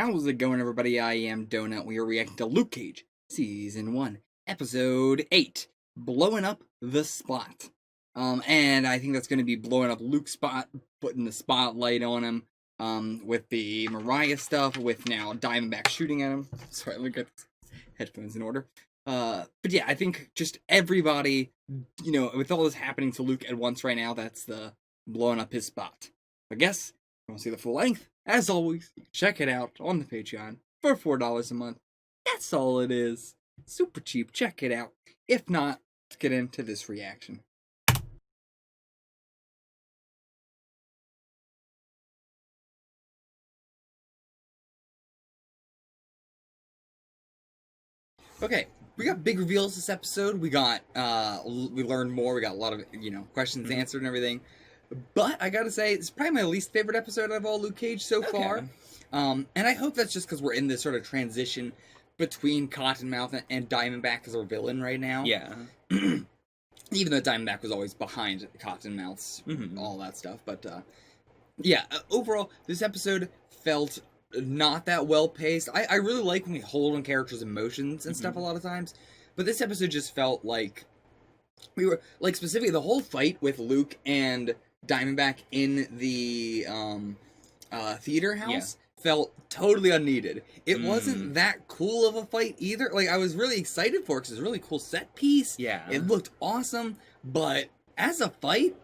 How's it going, everybody? I am Donut. We are reacting to Luke Cage, Season 1, Episode 8, Blowing Up the Spot. And I think that's going to be blowing up Luke's spot, putting the spotlight on him, with the Mariah stuff, with now Diamondback shooting at him. Sorry, let me get headphones in order. But yeah, I think just everybody, with all this happening to Luke at once right now, that's the blowing up his spot. I guess, if you want to see the full length, as always, check it out on the Patreon for $4 a month. That's all it is. Super cheap. Check it out. If not, let's get into this reaction. Okay, we got big reveals this episode. We got, we learned more. We got a lot of, questions answered and everything. But I gotta say, it's probably my least favorite episode of all Luke Cage so far. And I hope that's just because we're in this sort of transition between Cottonmouth and Diamondback as our villain right now. Yeah. Even though Diamondback was always behind Cottonmouth's all that stuff. But, overall, this episode felt not that well paced. I really like when we hold on characters' emotions and stuff a lot of times. But this episode just felt like we were, like, specifically the whole fight with Luke and Diamondback in the theater house felt totally unneeded. It wasn't that cool of a fight either. Like, I was really excited for it because it's a really cool set piece. Yeah. It looked awesome, but as a fight,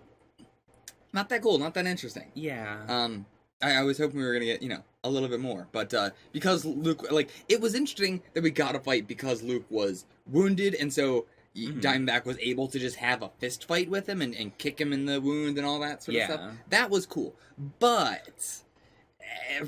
not that cool, not that interesting. Yeah. I was hoping we were going to get, a little bit more. But because Luke, like, it was interesting that we got a fight because Luke was wounded, and so Diamondback was able to just have a fist fight with him and kick him in the wound and all that sort of stuff. That was cool. But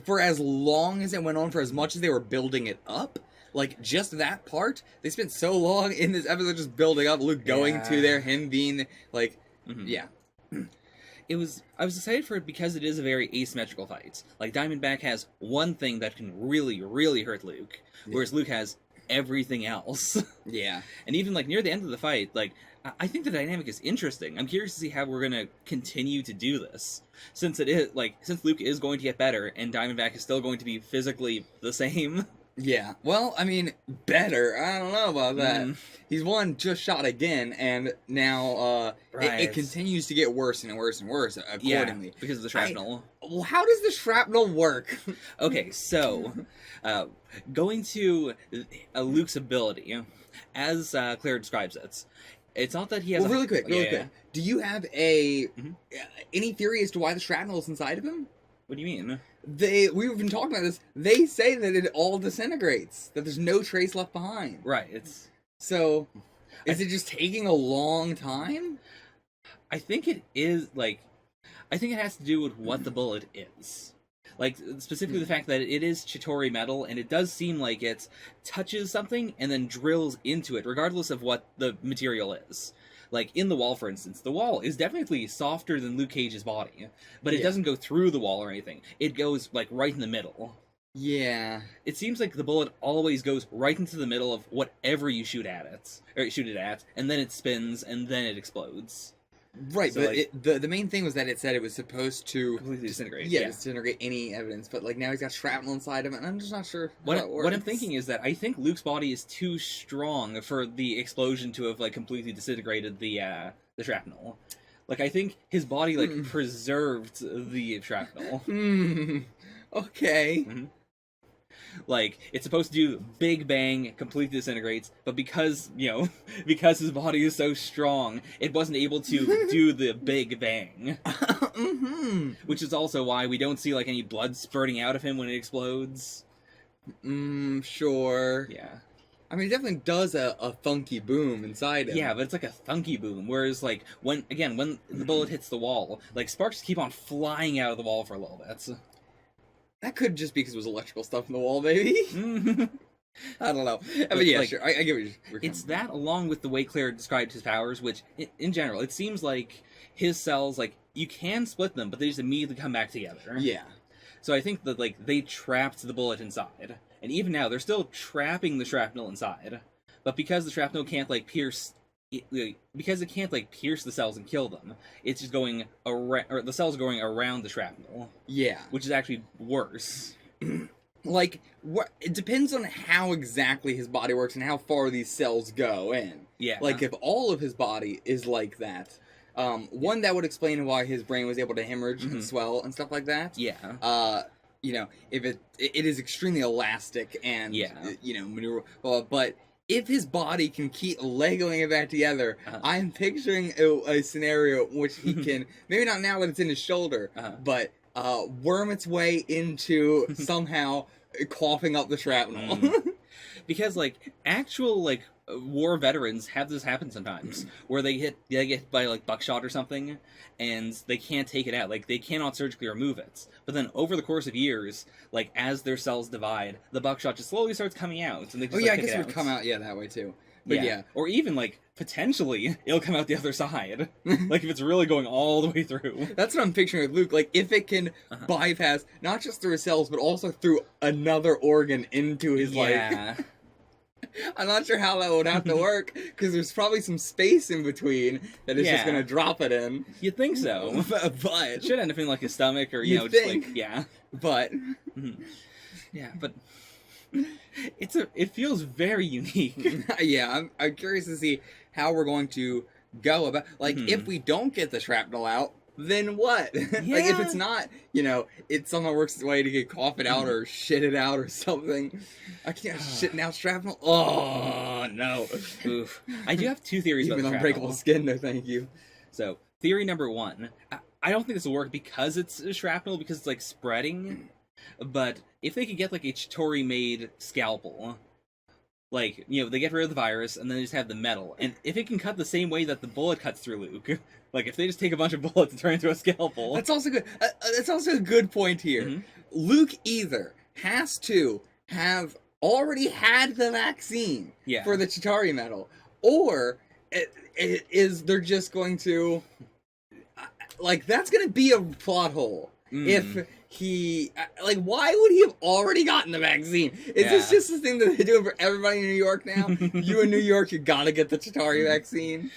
for as long as it went on, for as much as they were building it up, like, just that part, they spent so long in this episode just building up Luke going to there, him being, like, I was excited for it because it is a very asymmetrical fight. Like, Diamondback has one thing that can really, really hurt Luke, whereas Luke has everything else. And even, like, near the end of the fight, like, I think the dynamic is interesting. I'm curious to see how we're gonna continue to do this. Since since Luke is going to get better, and Diamondback is still going to be physically the same. Yeah, well, I mean, better. I don't know about that. He's just shot again, and now it continues to get worse and worse and worse accordingly. Yeah, because of the shrapnel. Well, how does the shrapnel work? Okay, so, going to Luke's ability, as Claire describes it, it's not that he has really quick. Do you have any theory as to why the shrapnel is inside of him? What do you mean? We've been talking about this. They say that it all disintegrates, that there's no trace left behind. Right. So, is it just taking a long time? I think it is, I think it has to do with what the bullet is. Like, specifically the fact that it is Chitauri metal, and it does seem like it touches something and then drills into it, regardless of what the material is. Like, in the wall, for instance, the wall is definitely softer than Luke Cage's body, but it doesn't go through the wall or anything. It goes, like, right in the middle. Yeah. It seems like the bullet always goes right into the middle of whatever you shoot it at, and then it spins, and then it explodes. Right, so, but the main thing was that it said it was supposed to completely disintegrate. Disintegrate any evidence. But, like, now he's got shrapnel inside him, and I'm just not sure how it works. What I'm thinking is that I think Luke's body is too strong for the explosion to have, like, completely disintegrated the shrapnel. Like, I think his body, like, preserved the shrapnel. Okay. Like, it's supposed to do big bang, completely disintegrates, but because his body is so strong, it wasn't able to do the big bang. Which is also why we don't see, like, any blood spurting out of him when it explodes. Sure. Yeah. I mean, it definitely does a funky boom inside him. Yeah, but it's like a thunky boom, whereas, like, when the bullet hits the wall, like, sparks keep on flying out of the wall for a little bit. That could just be because it was electrical stuff in the wall, maybe. I don't know. But yeah, sure. I get what you're It's that, along with the way Claire described his powers, which, in general, it seems like his cells, like, you can split them, but they just immediately come back together. Yeah. So I think that, like, they trapped the bullet inside. And even now, they're still trapping the shrapnel inside. But because the shrapnel can't, like, pierce because it can't like pierce the cells and kill them, it's just going around, or the cells going around the shrapnel. Yeah, which is actually worse. like, what? It depends on how exactly his body works and how far these cells go in. Yeah. Like, if all of his body is like that, one, that would explain why his brain was able to hemorrhage and swell and stuff like that. Yeah. You know, if it is extremely elastic and, Yeah. you know, maneuver. But if his body can keep legoing it back together, I'm picturing a scenario in which he can, maybe not now that it's in his shoulder, but worm its way into somehow coughing up the shrapnel. Because, like, actual, like, war veterans have this happen sometimes, where they get hit by, like, buckshot or something, and they can't take it out. Like, they cannot surgically remove it. But then, over the course of years, like, as their cells divide, the buckshot just slowly starts coming out, and they just, I pick guess it it would come out, that way, too. But yeah. Or even, like, potentially, it'll come out the other side. Like, if it's really going all the way through. That's what I'm picturing with Luke. Like, if it can bypass, not just through his cells, but also through another organ into his, Yeah. I'm not sure how that would have to work, because there's probably some space in between that is just going to drop it in. You'd think so. But It should end up in, like, his stomach, or, You'd just, think. like, yeah. But... Yeah, but... It feels very unique. Yeah, I'm curious to see how we're going to go about... Like, if we don't get the shrapnel out, then what? Like, if it's not, you know, it somehow works its way to get cough it out or shit it out or something. I can't shit out shrapnel. Oh, no. Oof. I do have two theories about Even the unbreakable shrapnel. skin, no thank you. So, theory number one. I don't think this will work because it's shrapnel, because it's, like, spreading. But if they could get, like, a Chitauri-made scalpel, like, you know, they get rid of the virus, and then they just have the metal. And if it can cut the same way that the bullet cuts through Luke, like, if they just take a bunch of bullets and turn it into a scalpel... That's also good. That's also a good point here. Luke either has to have already had the vaccine for the Chitauri metal, or they're just going to... Like, that's going to be a plot hole. If he... Like, why would he have already gotten the vaccine? Is this just the thing that they're doing for everybody in New York now? You in New York, you gotta get the Chitauri vaccine.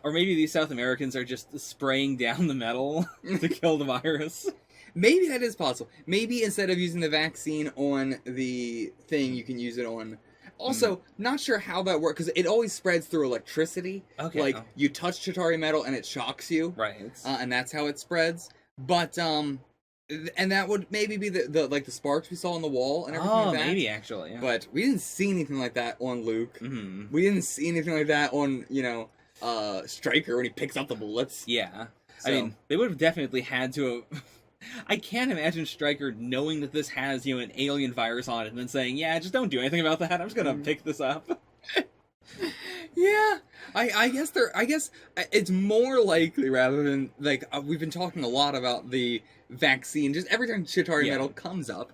Or maybe these South Americans are just spraying down the metal to kill the virus. Maybe that is possible. Maybe instead of using the vaccine on the thing, you can use it on... Also, not sure how that works, because it always spreads through electricity. Okay. Like, you touch Chitauri metal and it shocks you. Right. And that's how it spreads. But, and that would maybe be the sparks we saw on the wall and everything like that. Maybe, actually, yeah. But we didn't see anything like that on Luke. We didn't see anything like that on, you know, Stryker when he picks up the bullets. Yeah. So. I mean, they would have definitely had to have... I can't imagine Stryker knowing that this has, you know, an alien virus on it and then saying, yeah, just don't do anything about that, I'm just gonna pick this up. Yeah, I guess it's more likely, rather than, like, we've been talking a lot about the vaccine, just every time Chitauri metal comes up,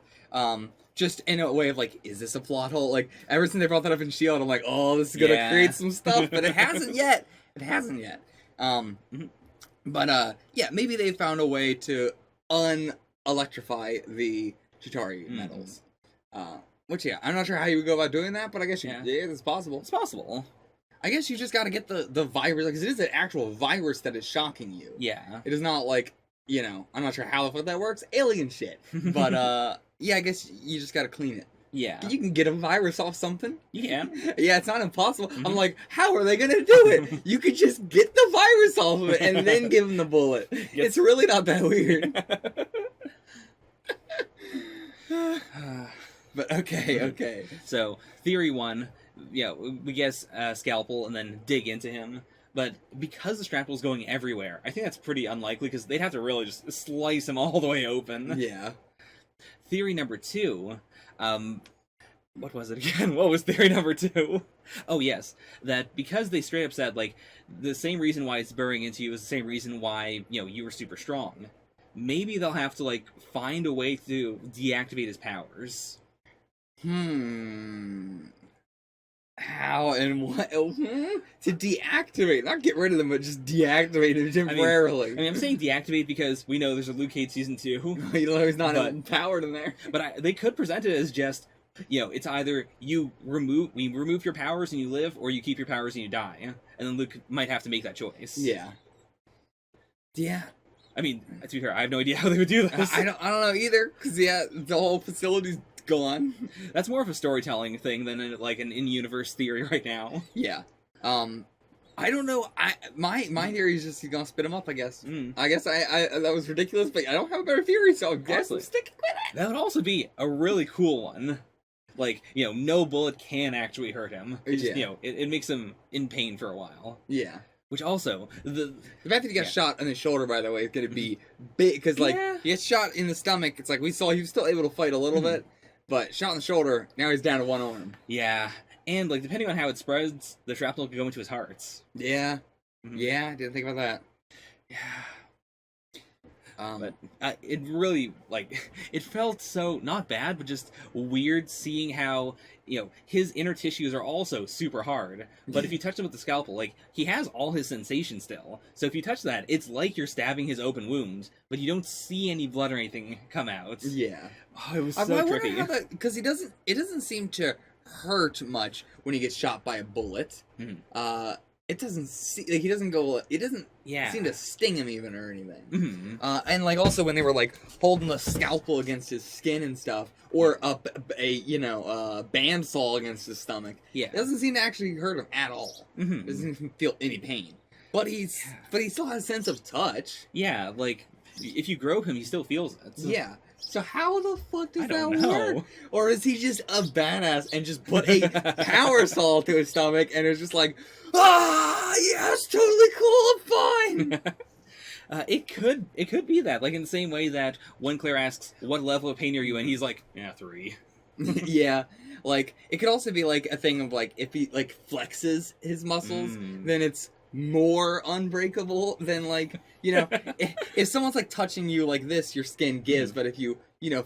just in a way of, like, is this a plot hole? Like, ever since they brought that up in S.H.I.E.L.D., I'm like, oh, this is gonna create some stuff, but it hasn't yet. It hasn't yet. But, yeah, maybe they found a way to unelectrify the Chitauri metals. Which, yeah, I'm not sure how you would go about doing that, but I guess it's possible. It's possible. I guess you just gotta get the virus, because it is an actual virus that is shocking you. Yeah. It is not like, you know, I'm not sure how the fuck that works, alien shit. But, yeah, I guess you just gotta clean it. Yeah. You can get a virus off something. You can. Yeah, it's not impossible. I'm like, how are they gonna do it? You could just get the virus off of it and then give them the bullet. It's really not that weird. But okay. So, theory one, yeah, we guess scalpel and then dig into him. But because the shrapnel's going everywhere, I think that's pretty unlikely, because they'd have to really just slice him all the way open. Yeah. Theory number two, what was it again? What was theory number two? Oh, yes. That because they straight up said, like, the same reason why it's burrowing into you is the same reason why, you know, you were super strong. Maybe they'll have to, like, find a way to deactivate his powers. How and what? To deactivate, not get rid of them, but just deactivate him temporarily. I mean, I'm saying deactivate because we know there's a Luke Cage season 2. You know, he's not empowered in there. But they could present it as just, you know, it's either we remove your powers and you live, or you keep your powers and you die. And then Luke might have to make that choice. Yeah. Yeah. I mean, to be fair, I have no idea how they would do this. I don't know either, because, yeah, the whole facility's gone. That's more of a storytelling thing than like an in-universe theory right now. Yeah. I don't know. My theory is just he's gonna spit him up. I guess. I guess I that was ridiculous, but I don't have a better theory, so I guess I'm sticking with it. That would also be a really cool one. Like, no bullet can actually hurt him. It just, it makes him in pain for a while. Yeah. Which also, the fact that he got shot in the shoulder, by the way, is going to be big, because, like, he gets shot in the stomach. It's like, we saw he was still able to fight a little bit, but shot in the shoulder, now he's down to one arm. Yeah. And, like, depending on how it spreads, the shrapnel could go into his heart. Yeah. Yeah, I didn't think about that. Yeah. But it really, like, it felt so, not bad, but just weird seeing how, his inner tissues are also super hard. But if you touch him with the scalpel, like, he has all his sensation still. So if you touch that, it's like you're stabbing his open wound, but you don't see any blood or anything come out. Yeah. Oh, it was so tricky. Because it doesn't seem to hurt much when he gets shot by a bullet. It doesn't he doesn't go. It doesn't seem to sting him even or anything. And like also when they were like holding the scalpel against his skin and stuff, or a bandsaw against his stomach. Yeah, it doesn't seem to actually hurt him at all. Doesn't even feel any pain. But he still has a sense of touch. Yeah, like if you grope him, he still feels it. So. Yeah. So how the fuck does that know. work? Or is he just a badass and just put a power saw to his stomach and it's just like, yeah, it's totally cool, I'm fine. It could be that, like in the same way that when Claire asks, "What level of pain are you in?" he's like, "Yeah, 3." Yeah, like it could also be like a thing of like if he like flexes his muscles, then it's more unbreakable than like if someone's like touching you like this, your skin gives, but if you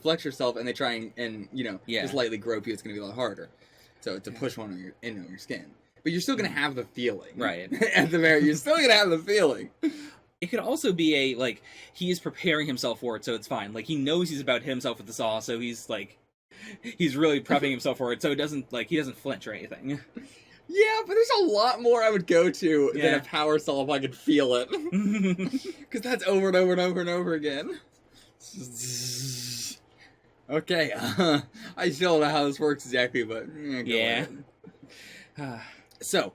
flex yourself and they try and just lightly grope you, it's gonna be a lot harder. So to push one into your skin, but you're still gonna have the feeling, right? At the very, you're still gonna have the feeling. It could also be he is preparing himself for it, so it's fine. Like he knows he's about to hit himself with the saw, so he's really prepping himself for it, so he doesn't flinch or anything. Yeah, but there's a lot more I would go to than a power saw if I could feel it. Because that's over and over and over and over again. Okay, I still don't know how this works exactly, but yeah. So,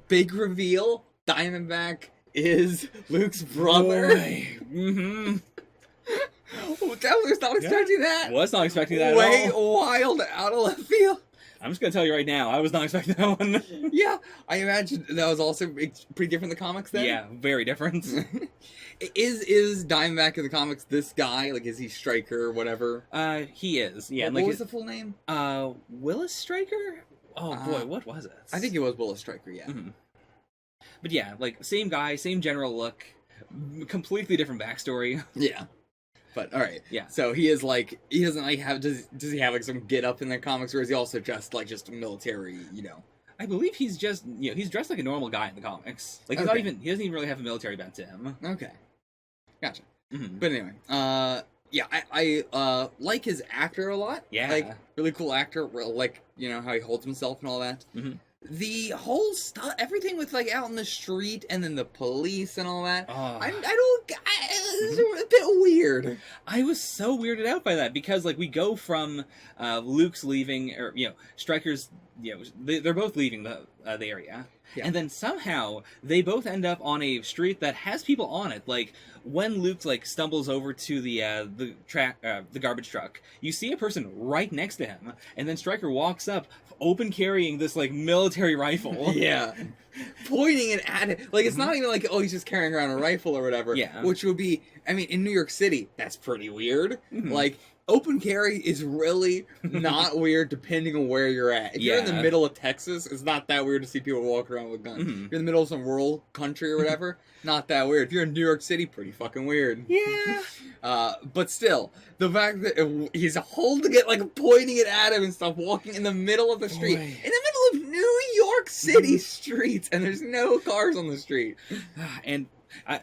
big reveal, Diamondback is Luke's brother. Definitely was not expecting that. Was not expecting that Way at all. Wild, out of left field. I'm just gonna tell you right now, I was not expecting that one. Yeah, I imagine that was also pretty different in the comics then? Yeah, very different. Is Diamondback in the comics this guy? Like, is he Stryker or whatever? He is, yeah. What was the full name? Willis Stryker? Oh boy, what was it? I think it was Willis Stryker, yeah. But yeah, like, same guy, same general look, completely different backstory. Yeah. But alright. Yeah. So he is like, he doesn't like have, does he have like some get up in the comics, or is he also just military, I believe he's just, he's dressed like a normal guy in the comics. Like, he doesn't even really have a military bent to him. Okay. Gotcha. But anyway, yeah, I like his actor a lot. Yeah. Like, really cool actor, like, how he holds himself and all that. The whole stuff, everything with like out in the street and then the police and all that, it's a bit weird. I was so weirded out by that because like we go from Luke's leaving, or Stryker's, they're both leaving the area, and then somehow they both end up on a street that has people on it. Like when Luke like stumbles over to the garbage truck, you see a person right next to him, and then Stryker walks up, open carrying this like military rifle. Yeah. Pointing it at it. Like, it's not even like, oh, he's just carrying around a rifle or whatever. Yeah. Which would be, I mean, in New York City, that's pretty weird. Like, open carry is really not weird depending on where you're at. If you're in the middle of Texas, it's not that weird to see people walk around with guns. If you're in the middle of some rural country or whatever, not that weird. If you're in New York City, pretty fucking weird. Yeah. But still, the fact that he's holding it, like pointing it at him and stuff, walking in the middle of the street. In the middle of New York City streets, and there's no cars on the street. And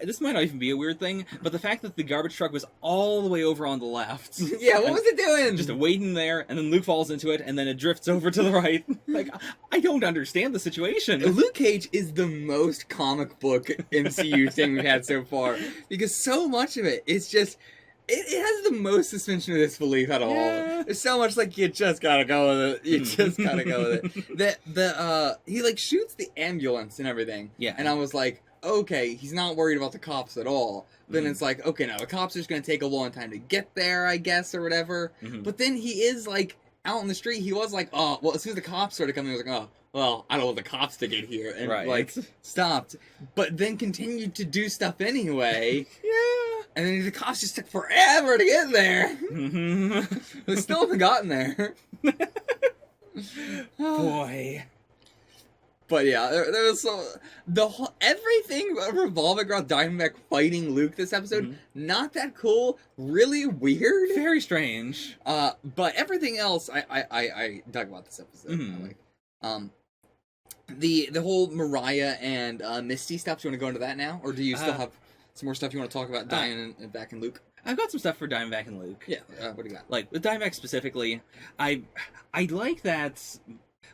this might not even be a weird thing, but the fact that the garbage truck was all the way over on the left. Yeah, what was it doing? Just waiting there, and then Luke falls into it, and then it drifts over to the right. Like, I don't understand the situation. Luke Cage is the most comic book MCU thing we've had so far, because so much of it is just it has the most suspension of disbelief out of all of Yeah. it. There's so much like you just gotta go with it. You just gotta go with it. He like shoots the ambulance and everything. Yeah. And I was like, okay, he's not worried about the cops at all. Then it's like, okay, no, the cops are just gonna take a long time to get there, I guess, or whatever. But then he is like out in the street. He was like, oh, well, as soon as the cops started coming, he was like, oh, well, I don't want the cops to get here, and like stopped. But then continued to do stuff anyway. Yeah. And then the cops just took forever to get there. They still haven't gotten there. Boy. But yeah, there was everything revolving around Diamondback fighting Luke this episode. Not that cool. Really weird. Very strange. But everything else, I dug about this episode. I like. The whole Mariah and Misty stuff. Do you want to go into that now, or do you still have some more stuff you want to talk about Diamondback and Luke? I've got some stuff for Diamondback and Luke. Yeah. What do you got? Like with Diamondback specifically, I like that.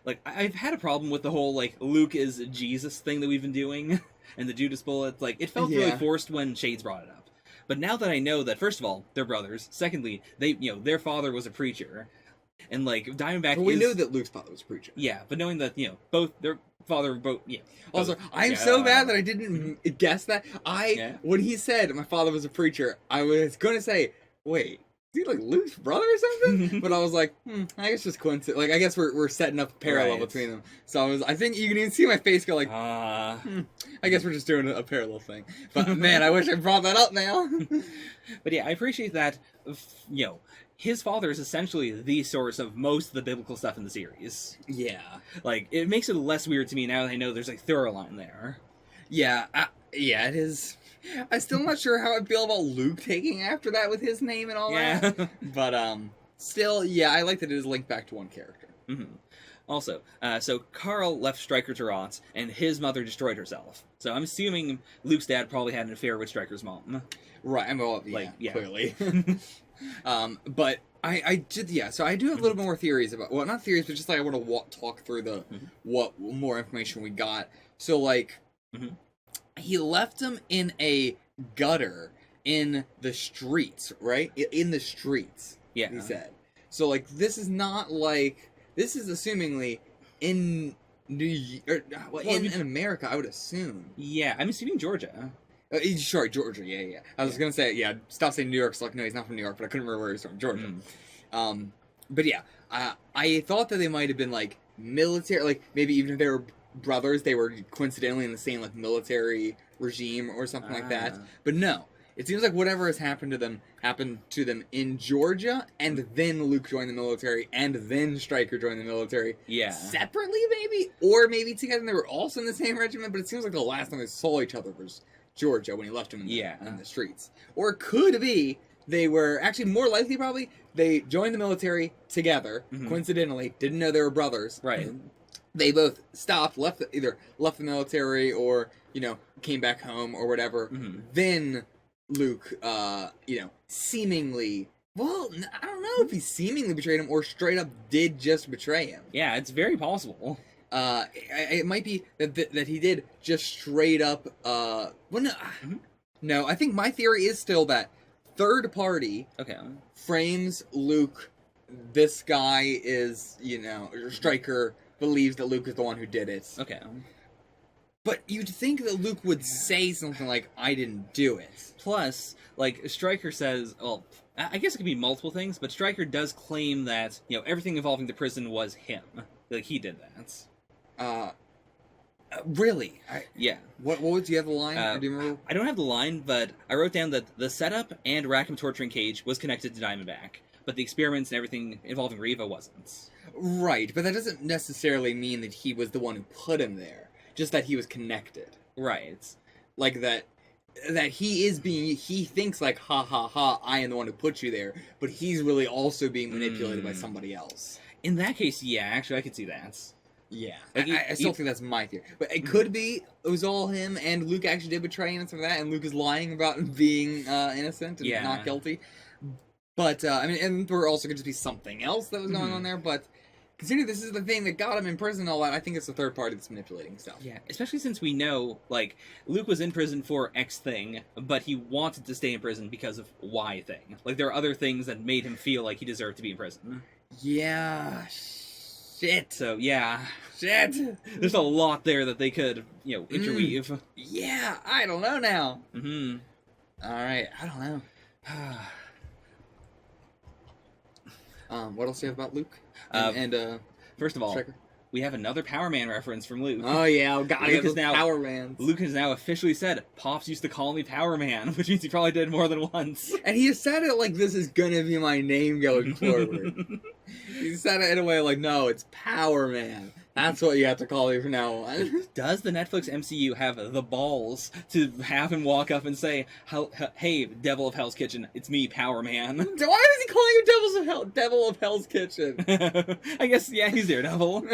Like, I've had a problem with the whole, like, Luke is Jesus thing that we've been doing, and the Judas bullet. Like, it felt really forced when Shades brought it up. But now that I know that, first of all, they're brothers. Secondly, their father was a preacher. And, like, Diamondback we knew that Luke's father was a preacher. Yeah, but knowing that, their father, Also, I'm so bad that I didn't guess that. When he said my father was a preacher, I was going to say, wait, is he like Luke's brother or something? But I was like, I guess just coincidence. Like, I guess we're setting up a parallel between them. So I think you can even see my face go like, I guess we're just doing a parallel thing. But man, I wish I brought that up now. But yeah, I appreciate that, his father is essentially the source of most of the biblical stuff in the series. Yeah. Like, it makes it less weird to me now that I know there's a thorough line there. Yeah, it is. I'm still not sure how I feel about Luke taking after that with his name and all that. But, still, yeah, I like that it is linked back to one character. Also, so Carl left Stryker to rot, and his mother destroyed herself. So I'm assuming Luke's dad probably had an affair with Stryker's mom. Right, clearly. But I did, so I do have a little bit more theories about, well, not theories, but just like I want to talk through what more information we got. So, like, he left him in a gutter in the streets, right? In the streets, he said. So, like, this is not like, this is assumingly in in America, I would assume. Yeah, I'm assuming Georgia. Sorry, Georgia, yeah. I was going to say, stop saying New York, so like, no, he's not from New York, but I couldn't remember where he's from, Georgia. But yeah, I thought that they might have been, like, military, like, maybe even if they were brothers, they were coincidentally in the same, like, military regime or something like that. But no, it seems like whatever has happened to them in Georgia, and then Luke joined the military, and then Stryker joined the military. Yeah. Separately, maybe? Or maybe together, and they were also in the same regiment, but it seems like the last time they saw each other was Georgia when he left him in the streets. Or it could be they were, actually more likely probably, they joined the military together, coincidentally, didn't know they were brothers. Right. They both stopped, either left the military or, came back home or whatever. Then Luke, seemingly, well, I don't know if he seemingly betrayed him or straight up did just betray him. Yeah, it's very possible. It might be that he did just straight up, no, I think my theory is still that third party frames Luke, this guy is, Stryker believes that Luke is the one who did it. Okay. But you'd think that Luke would say something like, I didn't do it. Plus, like, Stryker says, well, I guess it could be multiple things, but Stryker does claim that, everything involving the prison was him. Like, he did that. Really? Yeah. What do you have the line? Do you remember? I don't have the line, but I wrote down that the setup and Rackham torturing Cage was connected to Diamondback, but the experiments and everything involving Reva wasn't. Right, but that doesn't necessarily mean that he was the one who put him there. Just that he was connected. Right. Like that he thinks like, ha ha ha, I am the one who put you there, but he's really also being manipulated by somebody else. In that case, yeah, actually I could see that. Yeah, like, I still think that's my theory. But it could be it was all him, and Luke actually did betray him and stuff like that, and Luke is lying about being innocent and not guilty. But, and there also could just be something else that was going on there, but considering this is the thing that got him in prison and all that, I think it's the third party that's manipulating stuff. Yeah, especially since we know, like, Luke was in prison for X thing, but he wanted to stay in prison because of Y thing. Like, there are other things that made him feel like he deserved to be in prison. Yeah, shit. So, yeah. Shit. There's a lot there that they could, interweave. Yeah, I don't know now. Mm-hmm. Alright, I don't know. What else do you have about Luke? First of all, Striker? we have another Power Man reference from Luke. Oh yeah, gotta get those Power Mans. Luke has now officially said, Pops used to call me Power Man, which means he probably did more than once. And he said it like this is gonna be my name going forward. He said it in a way like, no, it's Power Man. That's what you have to call me from now on. Does the Netflix MCU have the balls to have him walk up and say, hey, Devil of Hell's Kitchen, it's me, Power Man? Why is he calling him Devil of Hell's Kitchen? I guess, yeah, he's Daredevil.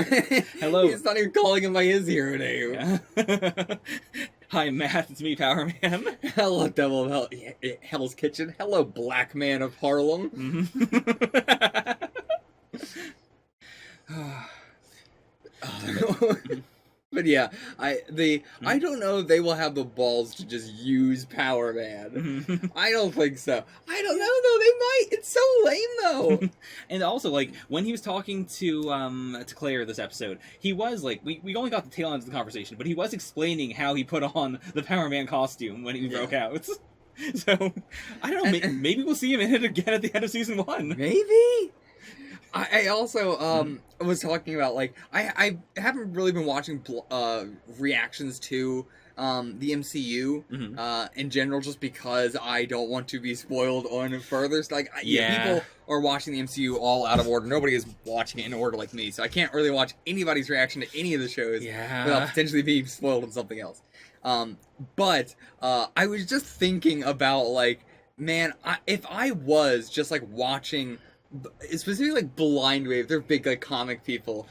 Hello. He's not even calling him by his hero name. Yeah. Hi, Matt, it's me, Power Man. Hello, Devil of Hell's Kitchen. Hello, Black Man of Harlem. Mm-hmm. But yeah, I don't know if they will have the balls to just use Power Man. I don't think so. I don't know though. They might. It's so lame though. And also, like, when he was talking to Claire this episode, he was like, we only got the tail end of the conversation, but he was explaining how he put on the Power Man costume when he broke out. So I don't know. Maybe we'll see him in it again at the end of season 1. Maybe. I also was talking about, like, I haven't really been watching reactions to the MCU in general, just because I don't want to be spoiled on further. So, like, people are watching the MCU all out of order. Nobody is watching it in order like me, so I can't really watch anybody's reaction to any of the shows without potentially being spoiled on something else. But I was just thinking about, like, man, if I was just, like, watching... specifically like Blind Wave, they're big like comic people.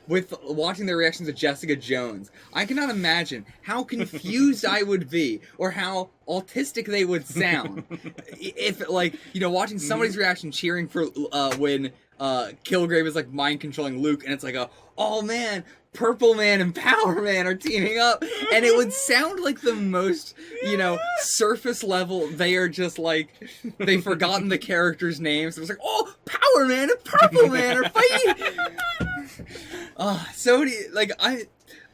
With watching their reactions to Jessica Jones, I cannot imagine how confused I would be, or how autistic they would sound if, like, watching somebody's reaction cheering for when Kilgrave is like mind controlling Luke, and it's like oh man, Purple Man and Power Man are teaming up, and it would sound like the most, surface level. They are just like, they've forgotten the characters' names. It was like, oh, Power Man and Purple Man are fighting. So many, like,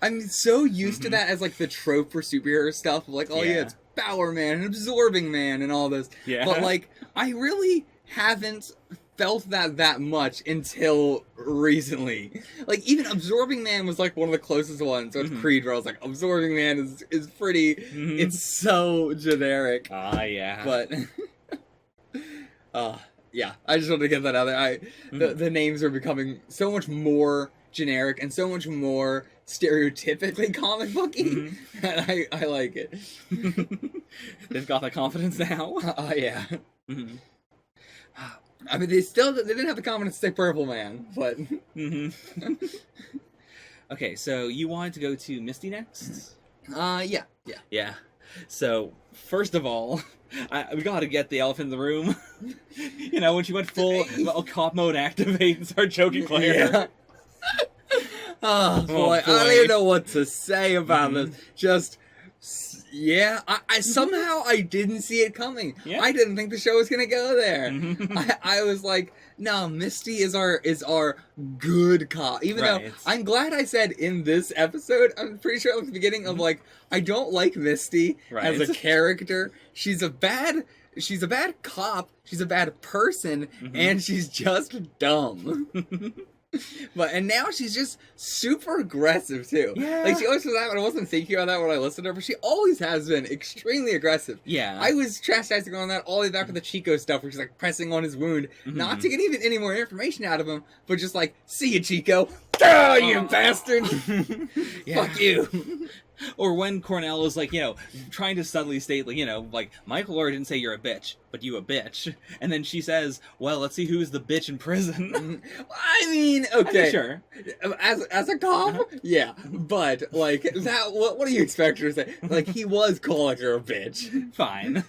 I'm so used to that as like the trope for superhero stuff. Like, oh yeah, it's Power Man and Absorbing Man and all this. Yeah. But like, I really haven't felt that much until recently. Like, even Absorbing Man was like one of the closest ones with Creed, where I was like, Absorbing Man is pretty, it's so generic. Yeah. But, yeah, I just wanted to get that out there. The names are becoming so much more generic and so much more stereotypically comic booky, and I like it. They've got the confidence now. Yeah. I mean, they didn't have the confidence to say Purple Man, but... Okay, so you wanted to go to Misty next? Yeah. Yeah. So, first of all, we gotta get the elephant in the room. When she went full cop mode activate and start choking Claire. Yeah. Oh, boy. I don't even know what to say about this. Just... Yeah, I somehow I didn't see it coming. Yeah. I didn't think the show was gonna go there. I was like, no, Misty is our good cop. Even though I'm glad I said in this episode, I'm pretty sure at the beginning of like, I don't like Misty as a character. She's a bad cop. She's a bad person, and she's just dumb. And now she's just super aggressive too. Yeah. Like, she always was that, but I wasn't thinking about that when I listened to her, but she always has been extremely aggressive. Yeah. I was chastising her on that all the way back with the Chico stuff, where she's like pressing on his wound, not to get even any more information out of him, but just like, see you, Chico. Oh, you bastard. Fuck you. Or when Cornell is like, trying to subtly state, like, Michael Laura didn't say you're a bitch, but you a bitch. And then she says, well, let's see who's the bitch in prison. I mean, okay. Sure. As a cop, yeah. But, like, that, what do you expect her to say? Like, he was calling her a bitch. Fine.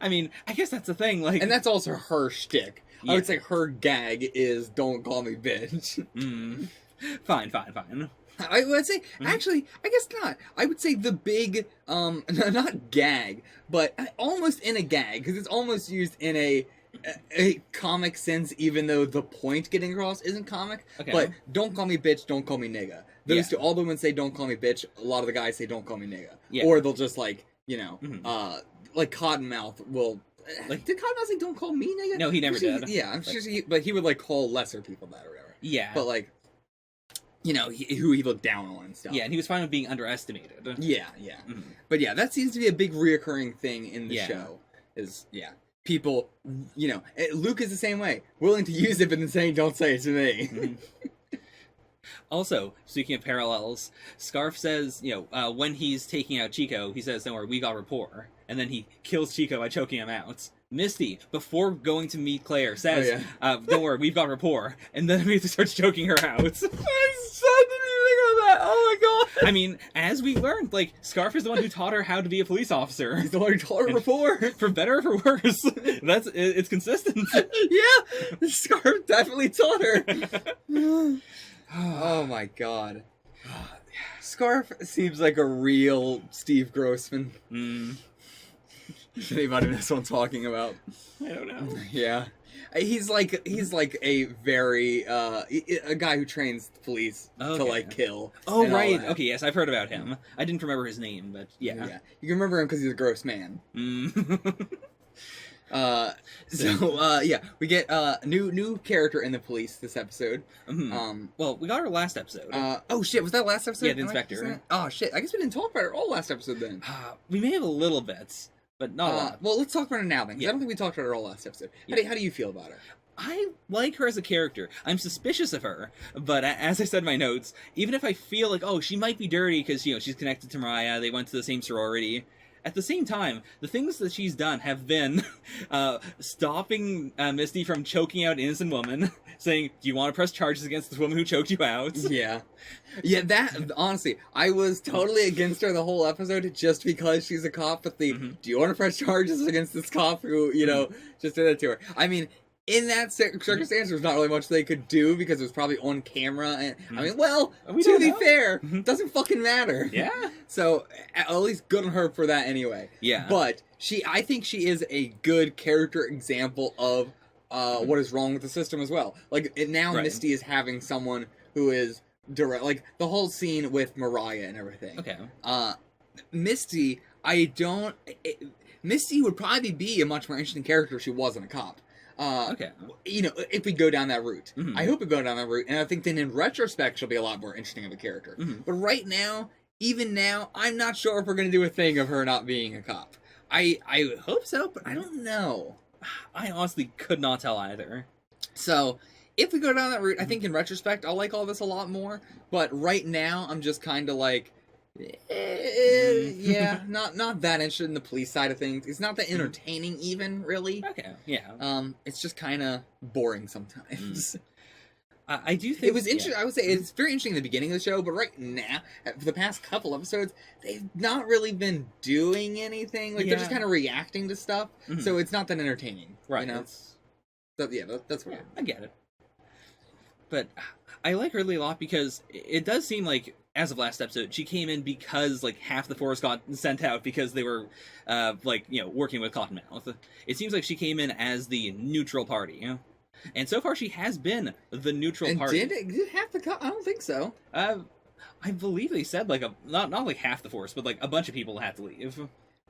I mean, I guess that's the thing, like... And that's also her shtick. Yeah. I would say her gag is "Don't call me bitch." Fine. I would say, actually, I guess not. I would say the big, not gag, but almost in a gag, because it's almost used in a comic sense, even though the point getting across isn't comic. Okay. But don't call me bitch, don't call me nigga. Those Yeah. two, all the women say don't call me bitch, a lot of the guys say don't call me nigga. Yeah. Or they'll just like, like Cottonmouth will... Like- did Cottonmouth say don't call me nigga? No, he never did. Yeah, I'm sure but he would like call lesser people that or whatever. Yeah. But like, who he looked down on and stuff. Yeah, and he was fine with being underestimated. Yeah. But yeah, that seems to be a big reoccurring thing in the Yeah. show. People, Luke is the same way, willing to use it, but then saying, "Don't say it to me." Also, speaking of parallels, Scarf says, when he's taking out Chico, he says, "Don't worry, we got rapport," and then he kills Chico by choking him out. Misty, before going to meet Claire, says, "Don't worry, we've got rapport," and then immediately starts choking her out. I so didn't even think about that. Oh my god! I mean, as we learned, Scarf is the one who taught her how to be a police officer. He's the one who taught her rapport. For better or for worse, it's consistent. Yeah, Scarf definitely taught her. Oh my god. Scarf seems like a real Steve Grossman. Does anybody know what I'm talking about? I don't know. Yeah. He's like a very a guy who trains the police to kill. Oh and all right. that. Okay, yes, I've heard about him. I didn't remember his name, but yeah. You can remember him because he's a gross man. We get new character in the police this episode. Well, we got our last episode. Oh shit, was that last episode? Yeah, the inspector. Oh shit, I guess we didn't talk about it all last episode then. We may have a little bit, but not a lot. Well, let's talk about it now then, 'cause Yeah. I don't think we talked about it all last episode. How do you feel about her? I like her as a character. I'm suspicious of her, but as I said in my notes, even if I feel like, oh, she might be dirty because, she's connected to Mariah, they went to the same sorority, at the same time, the things that she's done have been stopping Misty from choking out an innocent woman, saying, "Do you want to press charges against this woman who choked you out?" Yeah, that, honestly, I was totally against her the whole episode just because she's a cop, but do you want to press charges against this cop who, just did that to her? I mean, in that circumstance, there's not really much they could do because it was probably on camera. And I mean, to be fair, doesn't fucking matter. Yeah. So at least good on her for that anyway. Yeah. But I think she is a good character example of what is wrong with the system as well. Now Misty is having someone who is direct, the whole scene with Mariah and everything. Okay. Misty, Misty would probably be a much more interesting character if she wasn't a cop. Okay. If we go down that route. I hope we go down that route, and I think then in retrospect she'll be a lot more interesting of a character. But right now, even now, I'm not sure if we're going to do a thing of her not being a cop. I hope so, but I don't know. I honestly could not tell either. So, if we go down that route, I think in retrospect I'll like all this a lot more, but right now I'm just kind of like... not that interested in the police side of things. It's not that entertaining even, really. Okay, yeah. It's just kind of boring sometimes. I do think... It was interesting, I would say it's very interesting in the beginning of the show, but right now, for the past couple episodes, they've not really been doing anything. They're just kind of reacting to stuff, so it's not that entertaining. Right. That's what I get it. But I like her really a lot because it does seem like, as of last episode, she came in because half the force got sent out because they were working with Cottonmouth. It seems like she came in as the neutral party, and so far she has been the neutral party. Did half the I don't think so. I believe they said not half the force, but a bunch of people had to leave.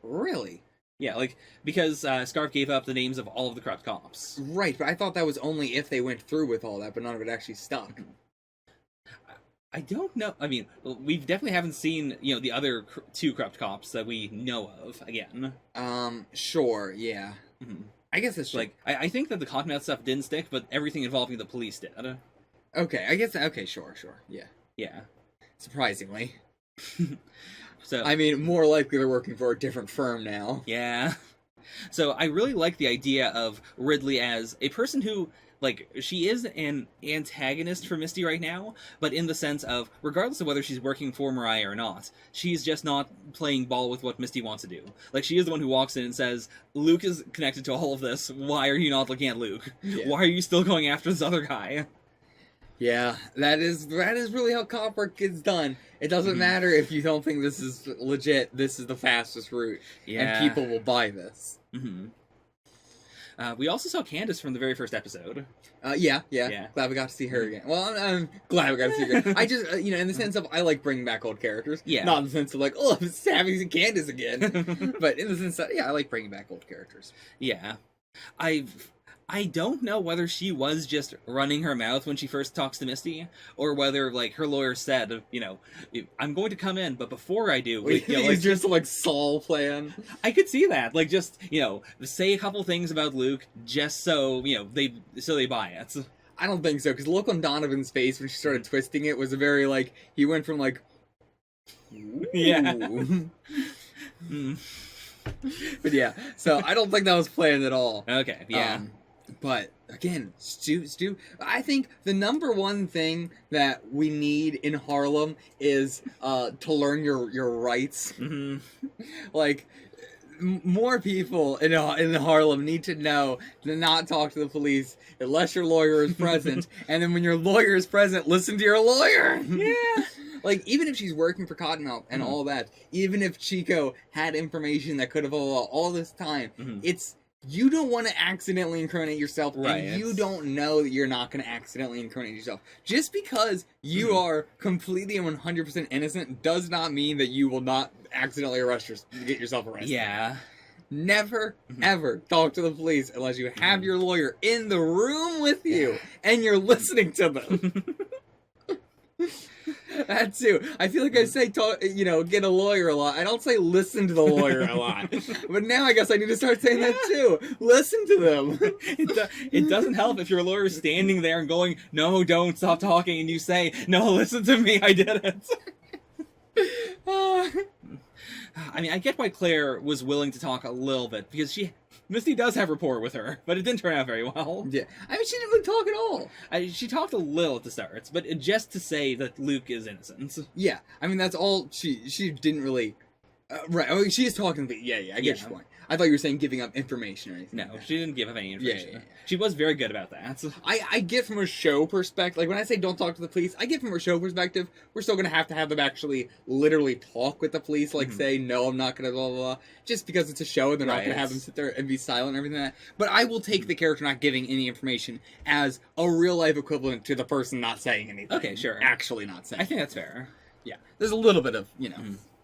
Really? Yeah, because Scarf gave up the names of all of the corrupt cops. Right, but I thought that was only if they went through with all that, but none of it actually stuck. I don't know. I mean, we definitely haven't seen, the other two corrupt cops that we know of again. Sure, yeah. I guess it's I think that the Cottonmouth stuff didn't stick, but everything involving the police did. Okay, I guess, sure, yeah. Yeah. Surprisingly. So I mean, more likely they're working for a different firm now. Yeah. So I really like the idea of Ridley as a person who like, she is an antagonist for Misty right now, but in the sense of, regardless of whether she's working for Mariah or not, she's just not playing ball with what Misty wants to do. Like, she is the one who walks in and says, Luke is connected to all of this, why are you not looking at Luke? Yeah. Why are you still going after this other guy? Yeah, that is really how cop work gets done. It doesn't matter if you don't think this is legit, this is the fastest route, and people will buy this. We also saw Candace from the very first episode. Yeah. Glad we got to see her again. Well, I'm glad we got to see her again. I just, in the sense of, I like bringing back old characters. Yeah. Not in the sense of like, oh, I'm having Candace again. But in the sense that, yeah, I like bringing back old characters. Yeah. I don't know whether she was just running her mouth when she first talks to Misty, or whether, like, her lawyer said, I'm going to come in, but before I do... It's just, like, Saul plan. I could see that. Like, just, say a couple things about Luke, just so, they buy it. I don't think so, because the look on Donovan's face when she started twisting it was a very, like, he went from, like... Ooh. Yeah. But yeah, so I don't think that was planned at all. Okay, yeah. But again, Stu, I think the number one thing that we need in Harlem is to learn your rights. Like, more people in Harlem need to know to not talk to the police unless your lawyer is present, and then when your lawyer is present, listen to your lawyer. Yeah. Like, even if she's working for Cottonmouth and all that, even if Chico had information that could have all this time, it's... You don't want to accidentally incriminate yourself, right, and you don't know that you're not going to accidentally incriminate yourself. Just because you are completely and 100% innocent does not mean that you will not accidentally get yourself arrested. Yeah. Never, ever talk to the police unless you have your lawyer in the room with you, and you're listening to them. That too. I feel like I say, get a lawyer a lot. I don't say listen to the lawyer a lot. But now I guess I need to start saying that too. Listen to them. It doesn't help if your lawyer is standing there and going, no, don't stop talking, and you say, no, listen to me, I did it. I mean, I get why Claire was willing to talk a little bit, because Misty does have rapport with her, but it didn't turn out very well. Yeah. I mean, she didn't really talk at all. She talked a little at the start, but just to say that Luke is innocent. Yeah. I mean, that's all she didn't really... right. I mean, she is talking, but yeah, I get your point. I thought you were saying giving up information or anything. No, like she didn't give up any information. Yeah. She was very good about that. I get from a show perspective, like when I say don't talk to the police, I get from a show perspective, we're still going to have them actually literally talk with the police, like say, no, I'm not going to blah, blah, blah, just because it's a show and they're not going to have them sit there and be silent and everything like that. But I will take the character not giving any information as a real life equivalent to the person not saying anything. Okay, sure. Actually not saying I think that's fair. Yeah. There's a little bit of,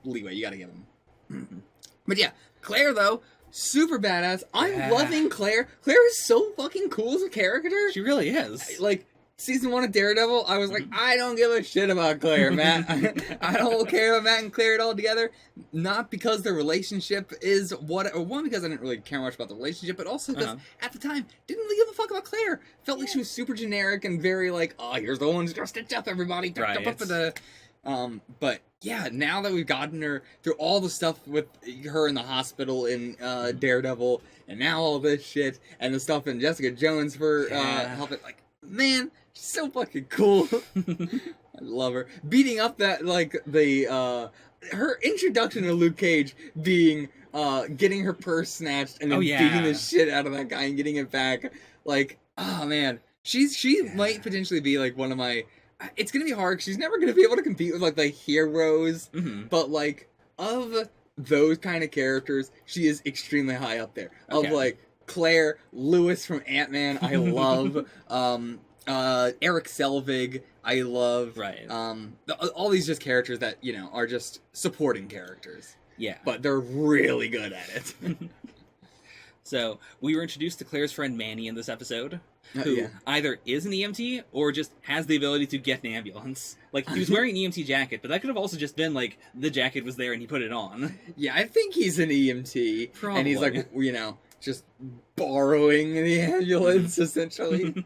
leeway you got to give them. But yeah, Claire, though, super badass. I'm loving Claire. Claire is so fucking cool as a character. She really is. Like, season 1 of Daredevil, I was like, I don't give a shit about Claire, Matt. I don't care about Matt and Claire at all together. Not because their relationship is one, because I didn't really care much about the relationship, but also because at the time, didn't really give a fuck about Claire. Felt like she was super generic and very like, oh, here's the ones to stitch up everybody. Right. But yeah, now that we've gotten her through all the stuff with her in the hospital in Daredevil, and now all this shit, and the stuff in Jessica Jones for helping, like, man, she's so fucking cool. I love her. Beating up that, like, her introduction to Luke Cage being, getting her purse snatched and then beating the shit out of that guy and getting it back. Like, oh man, she might potentially be, like, one of my... It's gonna be hard, 'cause she's never gonna be able to compete with, like, the heroes, but, like, of those kind of characters, she is extremely high up there. Okay. Of, like, Claire, Lewis from Ant-Man, I love, Eric Selvig, I love, all these just characters that, are just supporting characters. Yeah. But they're really good at it. So, we were introduced to Claire's friend Manny in this episode, who either is an EMT or just has the ability to get an ambulance. Like, he was wearing an EMT jacket, but that could have also just been, like, the jacket was there and he put it on. Yeah, I think he's an EMT. Probably. And he's, like, just borrowing the ambulance, essentially.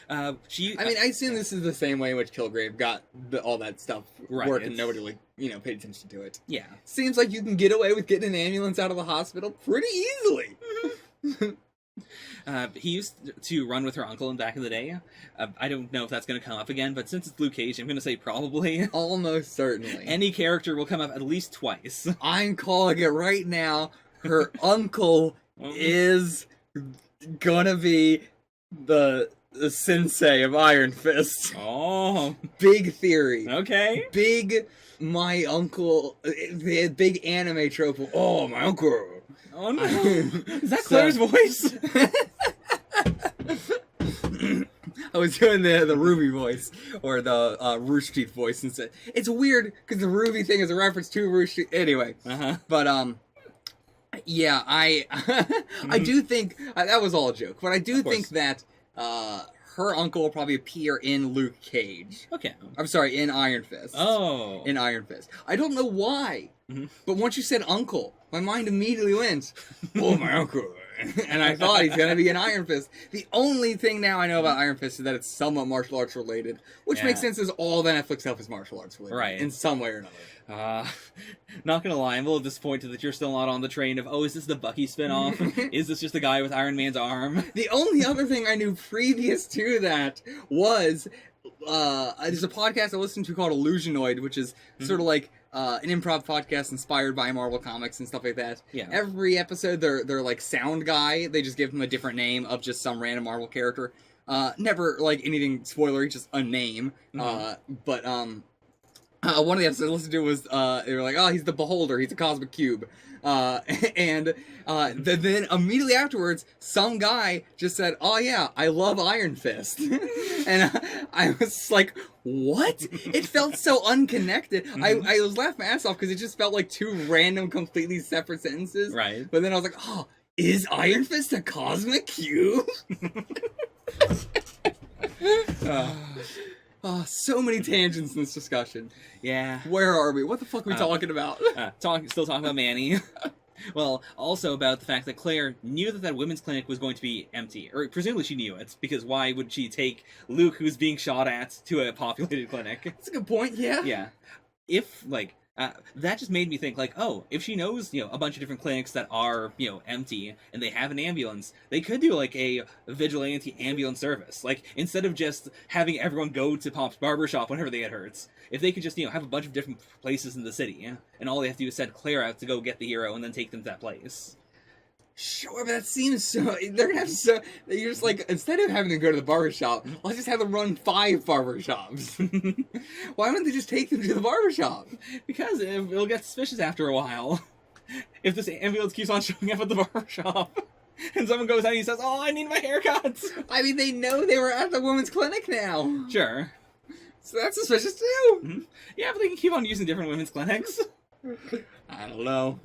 I assume this is the same way in which Kilgrave got all that stuff working. Nobody, like, paid attention to it. Yeah. Seems like you can get away with getting an ambulance out of the hospital pretty easily. He used to run with her uncle in back in the day. I don't know if that's going to come up again, but since it's Luke Cage, I'm going to say probably. Almost certainly. Any character will come up at least twice. I'm calling it right now. Her uncle is gonna be the sensei of Iron Fist. Oh. Big theory. Okay. Big, my uncle, the big anime trope of, oh, my uncle. Oh no. Is that Claire's voice? I was doing the Ruby voice, or the Rooster Teeth voice, instead. It's weird, because the Ruby thing is a reference to Rooster Teeth. Anyway. But, yeah, I do think, that was all a joke, but I do think that, her uncle will probably appear in Luke Cage. Okay. I'm sorry, in Iron Fist. Oh. In Iron Fist. I don't know why, but once you said uncle, my mind immediately went, oh, my uncle. And I thought he's going to be in Iron Fist. The only thing now I know about Iron Fist is that it's somewhat martial arts related, which makes sense as all the Netflix stuff is martial arts related. Right. In some way or another. Not gonna lie, I'm a little disappointed that you're still not on the train of, oh, is this the Bucky spinoff? Is this just a guy with Iron Man's arm? The only other thing I knew previous to that was, there's a podcast I listened to called Illusionoid, which is sort of like, an improv podcast inspired by Marvel Comics and stuff like that. Yeah. Every episode, they're like sound guy. They just give him a different name of just some random Marvel character. Never like anything spoilery, just a name. But one of the episodes I listened to was, they were like, oh, he's the Beholder, he's a cosmic cube. And then immediately afterwards, some guy just said, oh yeah, I love Iron Fist. And I was like, what? It felt so unconnected. I was laughing my ass off because it just felt like two random, completely separate sentences. Right. But then I was like, oh, is Iron Fist a cosmic cube? Oh, so many tangents in this discussion. Yeah. Where are we? What the fuck are we talking about? Still talking about Manny. Well, also about the fact that Claire knew that women's clinic was going to be empty. Or presumably she knew it, because why would she take Luke, who's being shot at, to a populated clinic? That's a good point, yeah. Yeah. If, like, that just made me think, like, oh, if she knows, a bunch of different clinics that are, empty, and they have an ambulance, they could do, like, a vigilante ambulance service. Like, instead of just having everyone go to Pop's barbershop whenever they get hurt, if they could just, have a bunch of different places in the city, and all they have to do is send Claire out to go get the hero and then take them to that place. Sure, but that seems so... They're gonna have so... You're just like, instead of having to go to the barbershop, let's just have them run 5 barbershops. Why wouldn't they just take them to the barbershop? Because it'll get suspicious after a while. If this ambulance keeps on showing up at the barbershop, and someone goes out and he says, oh, I need my haircut. I mean, they know they were at the women's clinic now. Sure. So that's suspicious too. Yeah, but they can keep on using different women's clinics. I don't know.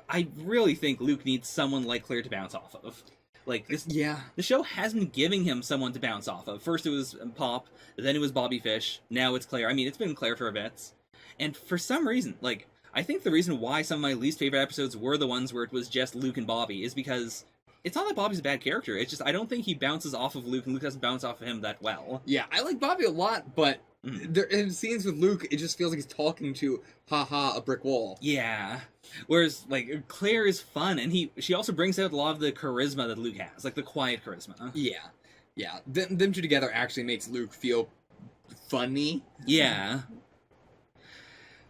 I really think Luke needs someone like Claire to bounce off of. Like, this, the show has been giving him someone to bounce off of. First it was Pop, then it was Bobby Fish, now it's Claire. I mean, it's been Claire for a bit. And for some reason, like, I think the reason why some of my least favorite episodes were the ones where it was just Luke and Bobby is because it's not that Bobby's a bad character. It's just I don't think he bounces off of Luke, and Luke doesn't bounce off of him that well. Yeah, I like Bobby a lot, but there, in scenes with Luke, it just feels like he's talking to, a brick wall. Yeah. Whereas, like, Claire is fun, and she also brings out a lot of the charisma that Luke has, like the quiet charisma. Yeah. Yeah. Them two together actually makes Luke feel funny. Yeah.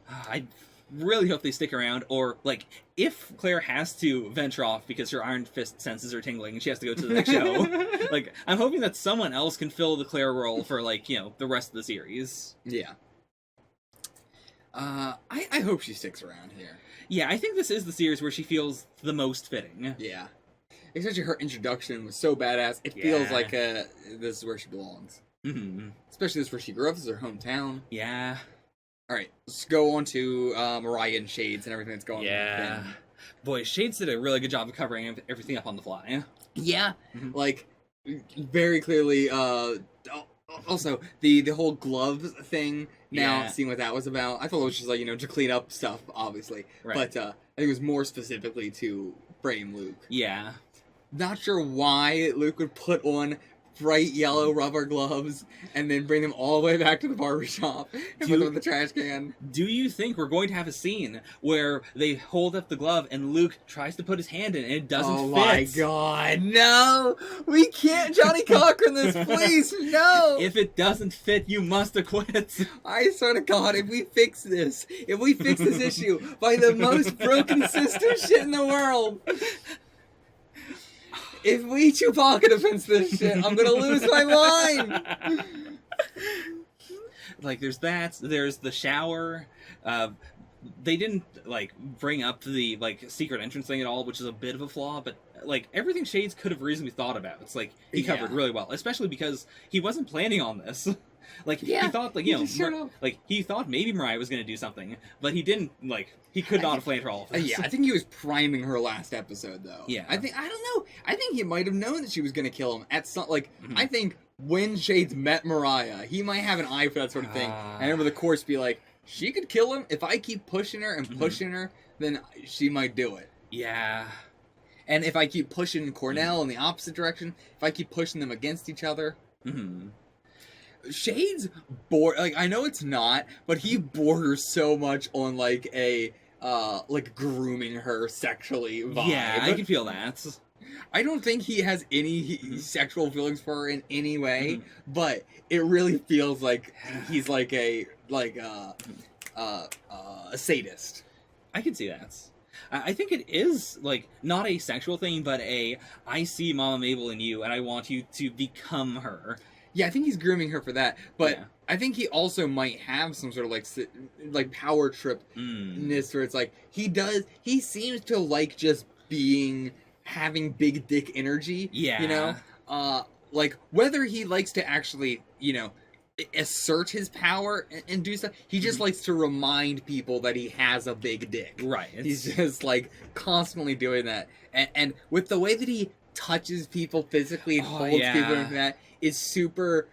I really hope they stick around, or, like, if Claire has to venture off because her Iron Fist senses are tingling and she has to go to the next show, like, I'm hoping that someone else can fill the Claire role for, like, the rest of the series. Yeah. I hope she sticks around here. Yeah, I think this is the series where she feels the most fitting. Yeah. Especially her introduction was so badass, it feels like this is where she belongs. Especially this is where she grew up, this is her hometown. Yeah. Alright, let's go on to Mariah and Shades and everything that's going on. Yeah. Boy, Shades did a really good job of covering everything up on the fly. Yeah. Like, very clearly, also, the whole gloves thing, now seeing what that was about, I thought it was just like, to clean up stuff, obviously. Right. But I think it was more specifically to frame Luke. Yeah. Not sure why Luke would put on bright yellow rubber gloves and then bring them all the way back to the barbershop and put them in the trash can. Do you think we're going to have a scene where they hold up the glove and Luke tries to put his hand in and it doesn't fit? Oh my god, no! We can't Johnny Cochran this, please, no! If it doesn't fit, you must acquit. I swear to God, if we fix this issue by the most broken sister shit in the world, if we Chewbacca defense this shit, I'm gonna lose my mind! Like, there's that, there's the shower, they didn't, like, bring up the, like, secret entrance thing at all, which is a bit of a flaw, but, like, everything Shades could have reasonably thought about. It's like, he covered really well, especially because he wasn't planning on this. Like, he thought, like, he thought maybe Mariah was going to do something, but he didn't, like, he could not have planned for all of this. Yeah, I think he was priming her last episode, though. Yeah. I don't know, I think he might have known that she was going to kill him at some, like, I think when Shades met Mariah, he might have an eye for that sort of thing, and over the course be like, she could kill him. If I keep pushing her and pushing her, then she might do it. Yeah. And if I keep pushing Cornell in the opposite direction, if I keep pushing them against each other, Shades like, I know it's not, but he borders so much on like a like grooming her sexually vibe. Yeah, I can feel that. I don't think he has any sexual feelings for her in any way, but it really feels like he's like a sadist. I can see that. I think it is, like, not a sexual thing, but I see Mama Mabel in you, and I want you to become her. Yeah, I think he's grooming her for that, but I think he also might have some sort of, like power trip-ness where it's like, he seems to like just having big dick energy, you know? Like, whether he likes to actually, you know, assert his power and do stuff, he just likes to remind people that he has a big dick. Right. He's just, like, constantly doing that. And with the way that he touches people physically and holds people and that, is super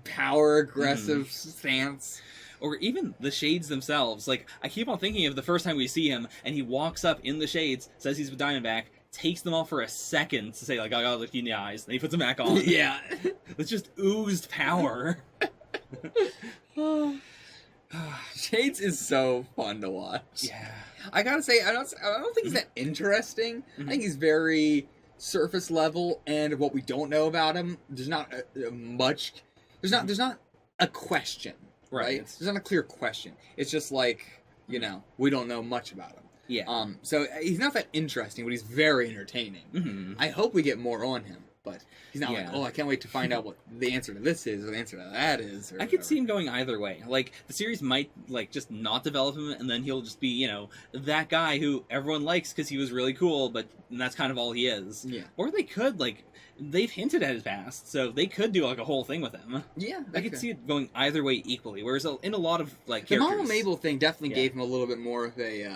power aggressive stance. Or even the Shades themselves. Like, I keep on thinking of the first time we see him, and he walks up in the Shades, says he's with Diamondback, takes them off for a second to say, like, I gotta look you in the eyes, and he puts them back on. Yeah. It's just oozed power. Shades is so fun to watch. Yeah. I gotta say, I don't think he's that interesting. I think he's very surface level, and what we don't know about him, there's not much. There's not a question, right? There's not a clear question. It's just like, you know, we don't know much about him. Yeah. So he's not that interesting, but he's very entertaining. I hope we get more on him, but he's not like, oh, I can't wait to find out what the answer to this is or the answer to that is. Or I could see him going either way. Like, the series might, like, just not develop him, and then he'll just be, you know, that guy who everyone likes because he was really cool, but that's kind of all he is. Yeah. Or they could, like, they've hinted at his past, so they could do, like, a whole thing with him. Yeah. I could see it going either way equally, whereas in a lot of, like, the characters... Mama Mabel thing definitely gave him a little bit more of a,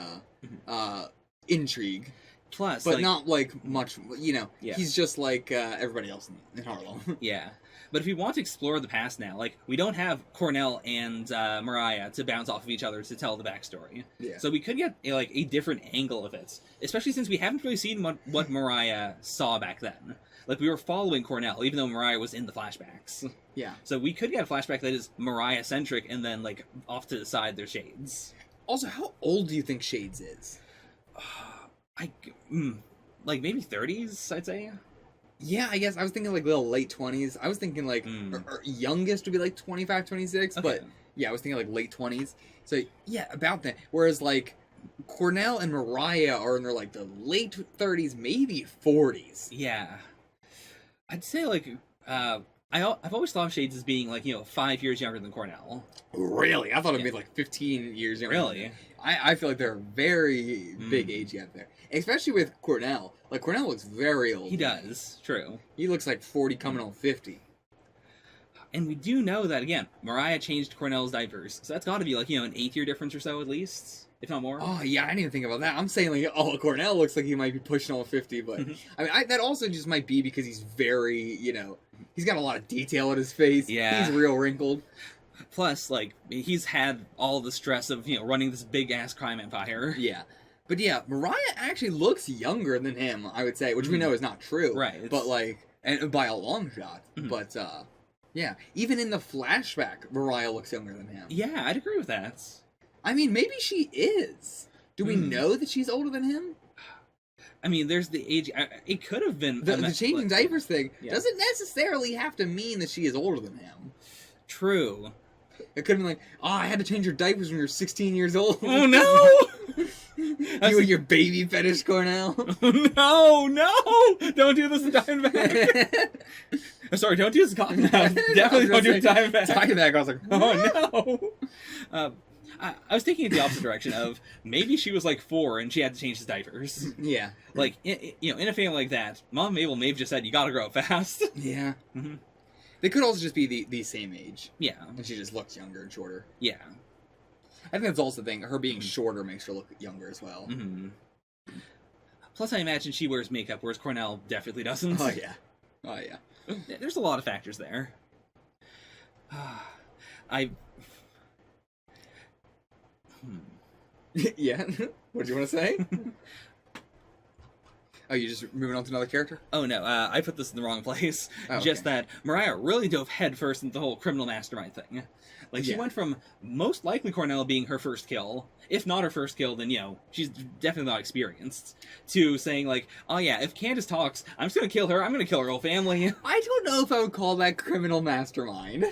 intrigue. Plus, but like, not, like, much, you know, he's just like everybody else in Harlem. Yeah. But if we want to explore the past now, like, we don't have Cornell and Mariah to bounce off of each other to tell the backstory. Yeah. So we could get, like, a different angle of it. Especially since we haven't really seen what Mariah saw back then. Like, we were following Cornell, even though Mariah was in the flashbacks. Yeah. So we could get a flashback that is Mariah-centric, and then, like, off to the side, there's Shades. Also, how old do you think Shades is? Like, maybe 30s, I'd say? Yeah, I guess. I was thinking, like, little late 20s. I was thinking, like, or youngest would be, like, 25, 26. Okay. But, yeah, I was thinking, like, late 20s. So, yeah, about that. Whereas, like, Cornell and Mariah are in their, like, the late 30s, maybe 40s. Yeah. I'd say, like, I've always thought of Shades as being, like, you know, 5 years younger than Cornell. Really? I thought it'd be, like, 15 years younger. Really? I feel like they're a very big age gap there. Especially with Cornell. Like, Cornell looks very old. He does. True. He looks like 40 coming on 50. And we do know that, again, Mariah changed Cornell's diapers. So that's got to be, like, you know, an 8-year difference or so, at least. If not more. Oh, yeah, I didn't even think about that. I'm saying, like, oh, Cornell looks like he might be pushing on 50, but... I mean, that also just might be because he's very, you know... He's got a lot of detail in his face. Yeah. He's real wrinkled. Plus, like, he's had all the stress of, you know, running this big-ass crime empire. Yeah. But yeah, Mariah actually looks younger than him, I would say, which we know is not true. Right. But, like, and by a long shot. Mhm. But yeah, even in the flashback, Mariah looks younger than him. Yeah, I'd agree with that. I mean, maybe she is. Do we Hmm. know that she's older than him? I mean, there's the age. It could have been The changing diapers thing Yeah. doesn't necessarily have to mean that she is older than him. True. It could have been like, oh, I had to change your diapers when you're 16 years old. Oh no! You and your baby fetish, Cornell. No! Don't do this to Diamondback. I'm sorry, don't do this to Cottonmouth. Definitely don't do it to Diamondback. Diamondback, I was like, Oh no! I was thinking in the opposite direction of maybe she was like 4 and she had to change his diapers. yeah. Like, in a family like that, Mom Mabel may have just said, you gotta grow up fast. Yeah. Mhm. They could also just be the same age. Yeah. And she just looks younger and shorter. Yeah. I think that's also the thing. Her being shorter makes her look younger as well. Mm-hmm. Plus, I imagine she wears makeup, whereas Cornell definitely doesn't. Oh, yeah. Oh, yeah. There's a lot of factors there. Yeah. What do you want to say? Oh, you just moving on to another character? Oh no, I put this in the wrong place. Oh, okay. Just that Mariah really dove headfirst into the whole criminal mastermind thing. Like, she Yeah. went from most likely Cornell being her first kill, if not her first kill, then, she's definitely not experienced, to saying, like, oh yeah, if Candace talks, I'm just gonna kill her, I'm gonna kill her whole family. I don't know if I would call that criminal mastermind.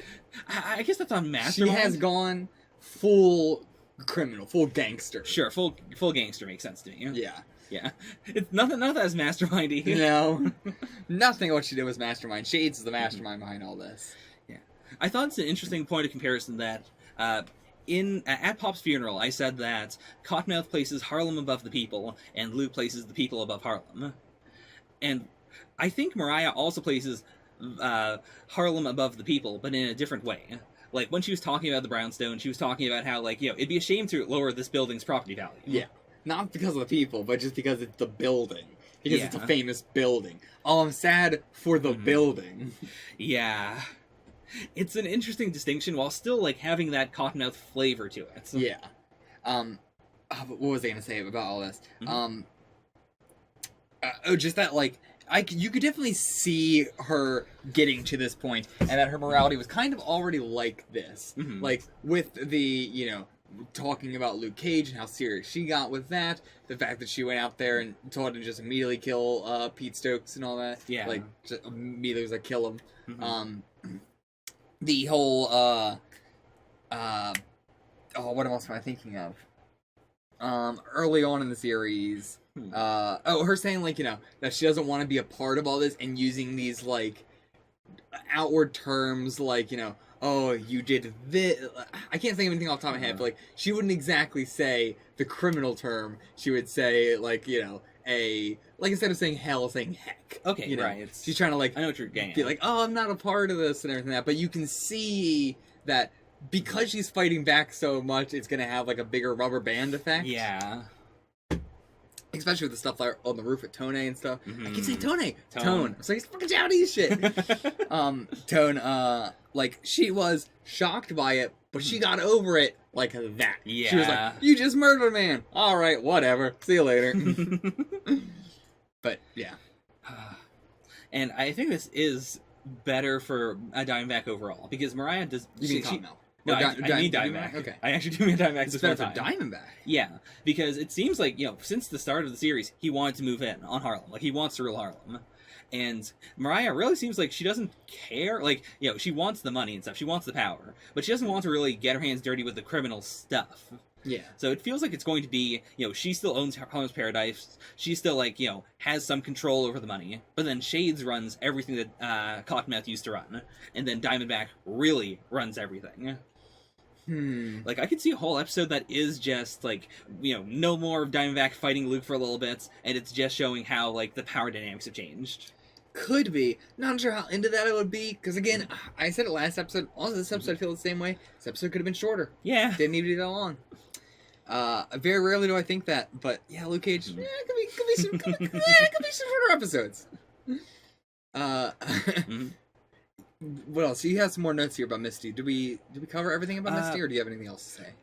I guess that's on She mastermind. has gone full criminal, full gangster. Sure, full gangster makes sense to me. Yeah. Yeah. It's nothing that is mastermindy. No. Nothing what she did was mastermind. Shades is the mastermind behind all this. I thought it's an interesting point of comparison that at Pop's funeral, I said that Cottonmouth places Harlem above the people, and Luke places the people above Harlem. And I think Mariah also places Harlem above the people, but in a different way. Like, when she was talking about the brownstone, she was talking about how, like, it'd be a shame to lower this building's property value. Yeah. Not because of the people, but just because it's the building. Because it's a Yeah. famous building. Oh, I'm sad for the building. Yeah. It's an interesting distinction while still, like, having that Cottonmouth flavor to it. Yeah. What was I gonna say about all this? Mhm. Just that, like, you could definitely see her getting to this point, and that her morality was kind of already like this. Mhm. Like, with the, talking about Luke Cage and how serious she got with that, the fact that she went out there and told him to just immediately kill Pete Stokes and all that. Yeah. Like, just immediately was like, kill him. Mhm. The whole, what else am I thinking of? Early on in the series, her saying, like, that she doesn't want to be a part of all this, and using these, like, outward terms, like, oh, you did this. I can't think of anything off the top of my head, but, like, she wouldn't exactly say the criminal term. She would say, like, like, instead of saying hell, saying heck. Okay, right. She's trying to, like, I know what you're getting be at. like, oh, I'm not a part of this and everything like that. But you can see that because she's fighting back so much, it's going to have, like, a bigger rubber band effect. Yeah. Especially with the stuff like on the roof at Tone and stuff. Mhm. I keep saying Tone. Tone. I'm saying fucking Japanese shit. Tone, like, she was shocked by it, but she got over it like that. Yeah. She was like, you just murdered a man. All right, whatever. See you later. But, yeah. And I think this is better for a Diamondback overall, because Mariah does... You mean Cottonmouth? No, I mean Diamondback? Diamondback. Okay. I actually do mean Diamondback It's this better one for time. Diamondback. Yeah, because it seems like, since the start of the series, he wanted to move in on Harlem. Like, he wants to rule Harlem. And Mariah really seems like she doesn't care. Like, she wants the money and stuff. She wants the power. But she doesn't want to really get her hands dirty with the criminal stuff. Yeah. So it feels like it's going to be, she still owns Harlem's Paradise. She still, like, has some control over the money. But then Shades runs everything that Cottonmouth used to run. And then Diamondback really runs everything. Like, I could see a whole episode that is just, like, no more of Diamondback fighting Luke for a little bit, and it's just showing how, like, the power dynamics have changed. Could be. Not sure how into that it would be, because again, I said it last episode, also this episode I feel the same way. This episode could have been shorter. Yeah. Didn't need to be that long. Very rarely do I think that, but yeah, Luke Cage, could be some shorter episodes. What else? You have some more notes here about Misty. Did we cover everything about Misty, or do you have anything else to say?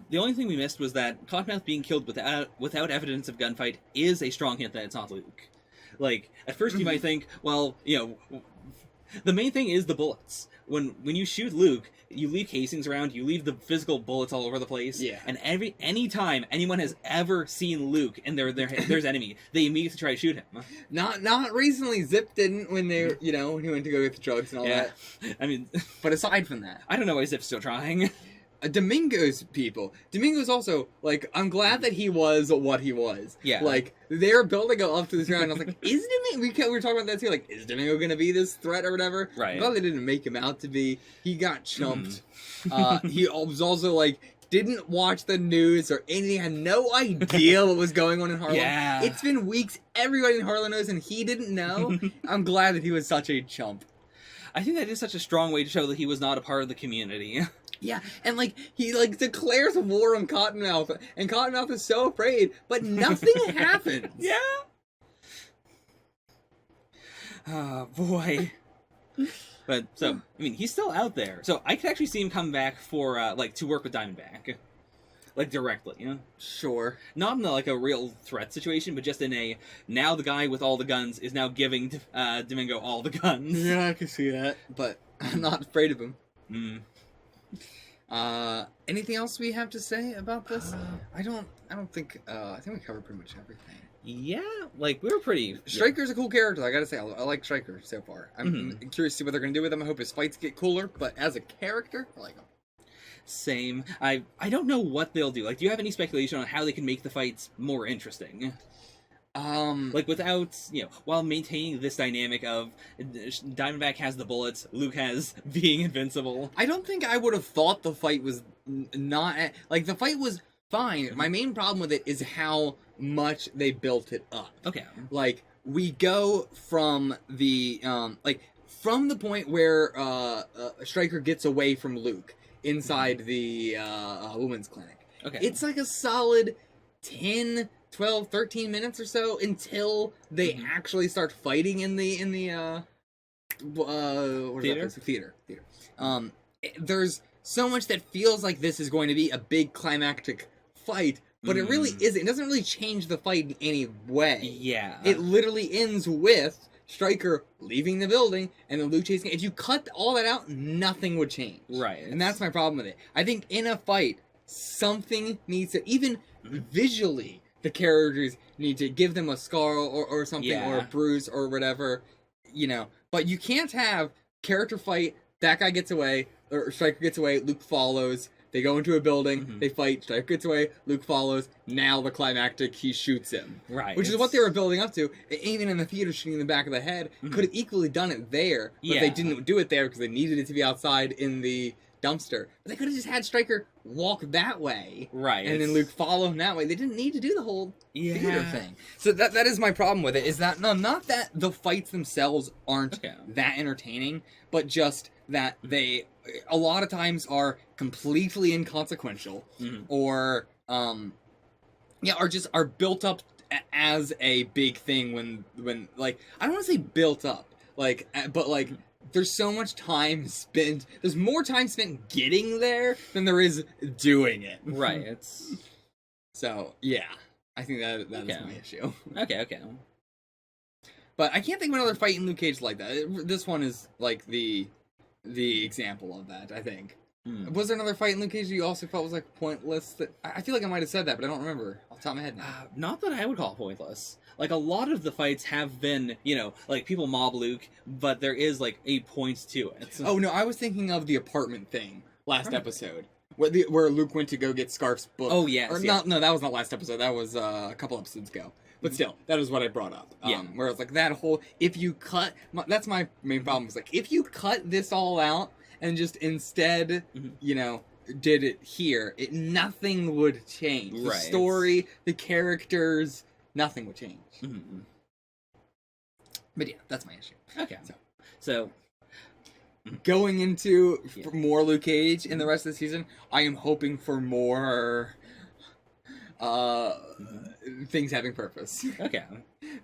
The only thing we missed was that Cottonmouth being killed without evidence of gunfight is a strong hint that it's not Luke. Like, at first you might think, well, the main thing is the bullets. When you shoot Luke, you leave casings around, you leave the physical bullets all over the place. Yeah. And any time anyone has ever seen Luke and there's enemy, they immediately try to shoot him. Not recently. Zip didn't when they when he went to go get the drugs and all that. I mean, But aside from that, I don't know why Zip's still trying. Domingo's people. Domingo's also, like, I'm glad that he was what he was. Yeah. Like, they're building up to this round, and I was like, is Domingo... We were talking about that too, like, is Domingo gonna be this threat or whatever? Right. I'm glad they didn't make him out to be. He got chumped. He was also, like, didn't watch the news or anything, had no idea what was going on in Harlem. Yeah. It's been weeks, everybody in Harlem knows, and he didn't know. I'm glad that he was such a chump. I think that is such a strong way to show that he was not a part of the community. Yeah, and, like, he, like, declares war on Cottonmouth, and Cottonmouth is so afraid, but nothing happens. Yeah. Oh, boy. But, so, I mean, he's still out there. So, I could actually see him come back for, to work with Diamondback. Like, directly, Sure. Not in, a real threat situation, but just in a, now the guy with all the guns is now giving, Domingo all the guns. Yeah, I can see that, but I'm not afraid of him. Mm. Anything else we have to say about this? I think we covered pretty much everything. Yeah, like, we were pretty... Stryker's a cool character, I gotta say. I like Stryker so far. I'm curious to see what they're gonna do with him. I hope his fights get cooler, but as a character, I like him. Same. I don't know what they'll do. Like, do you have any speculation on how they can make the fights more interesting? Like, without, while maintaining this dynamic of Diamondback has the bullets, Luke has being invincible. I don't think I would have thought the fight was not... Like, the fight was fine. My main problem with it is how much they built it up. Okay. Like, we go from the, from the point where Stryker gets away from Luke inside the women's clinic. Okay. It's like a solid 10... 12, 13 minutes or so until they actually start fighting in the theater. There's so much that feels like this is going to be a big climactic fight, but it really isn't. It doesn't really change the fight in any way. Yeah. It literally ends with Stryker leaving the building and then Luke chasing. If you cut all that out, nothing would change. Right. And that's my problem with it. I think in a fight, something needs to, even visually, the characters need to give them a scar or something, or a bruise or whatever, But you can't have character fight, that guy gets away, or Stryker gets away, Luke follows, they go into a building, they fight, Stryker gets away, Luke follows, now the climactic, he shoots him. Right. Which is what they were building up to. Even in the theater, shooting in the back of the head, could have equally done it there, but they didn't do it there because they needed it to be outside in the dumpster. But they could have just had Stryker walk that way. Right. And then Luke follow him that way. They didn't need to do the whole theater thing. So that is my problem with it, is that, not that the fights themselves aren't that entertaining, but just that they, a lot of times, are completely inconsequential, or are built up as a big thing when like, I don't want to say built up, like, but like, there's so much time spent. There's more time spent getting there than there is doing it. Right. It's so yeah. I think that is my issue. Okay. But I can't think of another fight in Luke Cage like that. This one is like the example of that. I think. Was there another fight in Luke Cage you also felt was like pointless? That I feel like I might have said that, but I don't remember off the top of my head now. Not that I would call pointless. Like, a lot of the fights have been, like, people mob Luke, but there is, like, a point to it. Oh, no, I was thinking of the apartment thing last episode. Where Luke went to go get Scarf's book. Oh, yes. No, that was not last episode. That was a couple episodes ago. But still, that is what I brought up. Where it's like that whole, if you cut, that's my main problem, is like, if you cut this all out and just instead, did it here, nothing would change. The story, the characters, nothing would change. But yeah, that's my issue. Okay. So going into more Luke Cage in the rest of the season, I am hoping for more things having purpose. Okay.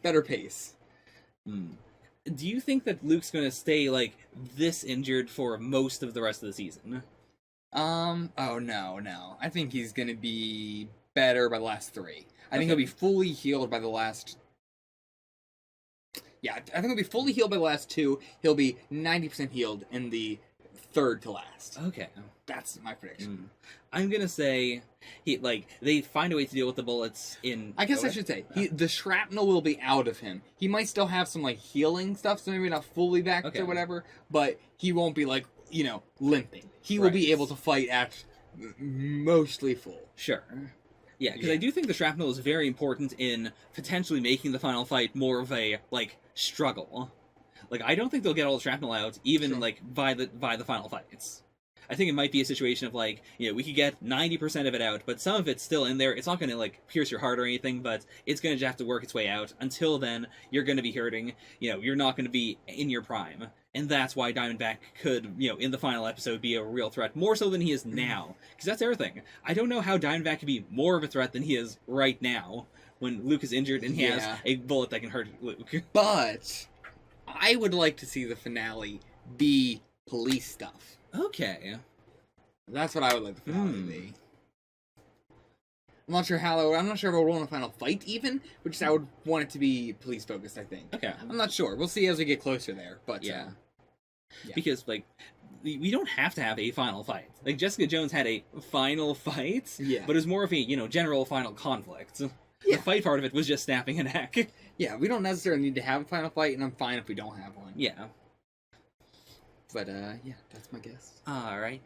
Better pace. Do you think that Luke's going to stay, like, this injured for most of the rest of the season? Oh, no. I think he's going to be better by the last 3. I think he'll be fully healed by the last Yeah, I think he'll be fully healed by the last two. He'll be 90% healed in the third to last. Okay. That's my prediction. I'm gonna say they find a way to deal with the bullets in. I guess I should say the shrapnel will be out of him. He might still have some like healing stuff, so maybe not fully back Okay. or whatever, but he won't be like limping. He will be Right. able to fight at mostly full. Sure. Yeah, because Yeah. I do think the shrapnel is very important in potentially making the final fight more of a struggle. Like I don't think they'll get all the shrapnel out even Sure. by the final fights. I think it might be a situation of we could get 90% of it out, but some of it's still in there. It's not going to pierce your heart or anything, but it's going to have to work its way out. Until then, you're going to be hurting. You're not going to be in your prime. And that's why Diamondback could, in the final episode be a real threat, more so than he is now. Because that's everything. I don't know how Diamondback could be more of a threat than he is right now, when Luke is injured and he has a bullet that can hurt Luke. But I would like to see the finale be police stuff. Okay. That's what I would like the finale to be. I'm not sure I'm not sure if we'll run a final fight even, which I would want it to be police focused, I think. Okay. I'm not sure. We'll see as we get closer there, but Yeah. Yeah. Because we don't have to have a final fight. Jessica Jones had a final fight, Yeah. but it was more of a, general final conflict. Yeah. The fight part of it was just snapping a neck. Yeah, we don't necessarily need to have a final fight, and I'm fine if we don't have one. Yeah. But, yeah, that's my guess. Alright.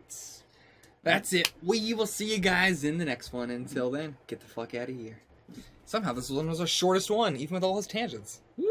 That's it. We will see you guys in the next one. Until then, get the fuck out of here. Somehow this one was our shortest one, even with all his tangents. Woo!